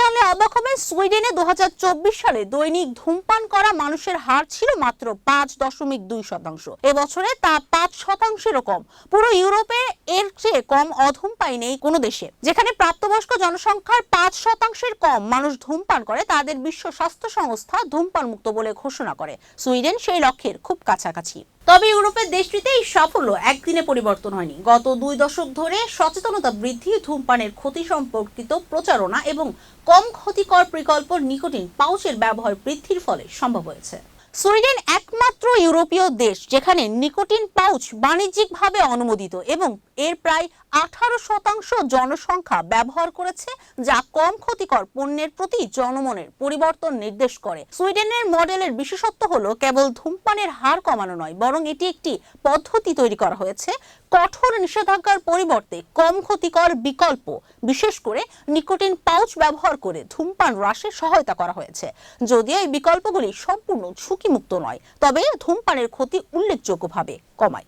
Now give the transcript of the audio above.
জানলে অবাক হবেন, সুইডেনে 2024 সালে দৈনিক ধূমপান করা মানুষের হার ছিল মাত্র 5.2%। এবছরে তা 5%-এরও কম। পুরো ইউরোপে এর চেয়ে কম অধূমপায়ী নেই কোনো দেশে। যেখানে প্রাপ্তবয়স্ক জনসংখ্যার 5%-এর কম মানুষ ধূমপান করে, তাদের বিশ্ব স্বাস্থ্য সংস্থা ধূমপান মুক্ত বলে ঘোষণা করে। সুইডেন সেই লক্ষ্যের খুব কাছাকাছি। তবে ইউরোপের দেশটিতে এই সাফল্য একদিনে পরিবর্তন হয়নি। গত 2 দশক ধরে সচেতনতা বৃদ্ধি, ধূমপানের ক্ষতি সম্পর্কিত প্রচারণা এবং কম ক্ষতিকর বিকল্প নিকোটিন পাউচের ব্যবহার বৃদ্ধির ফলে সম্ভব হয়েছে। সুইডেন একমাত্র ইউরোপীয় দেশ যেখানে নিকোটিন পাউচ বাণিজ্যিকভাবে অনুমোদিত এবং এর প্রায় 18% জনসংখ্যা ব্যবহার করেছে, যা কম ক্ষতিকর পণ্যের প্রতি জনমনের পরিবর্তন নির্দেশ করে। সুইডেনের মডেলের বিশেষত্ব হলো কেবল ধূমপানের হার কমানো নয়, বরং এটি একটি পদ্ধতি তৈরি করা হয়েছে কঠোর নিষেধাজ্ঞার পরিবর্তে কম ক্ষতিকর বিকল্প, বিশেষ করে নিকোটিন পাউচ ব্যবহার করে ধূমপান হ্রাসে সহায়তা করা হয়েছে। যদিও এই বিকল্পগুলি সম্পূর্ণ ঝুঁকিমুক্ত নয়, তবে ধূমপানের ক্ষতি উল্লেখযোগ্যভাবে কমায়।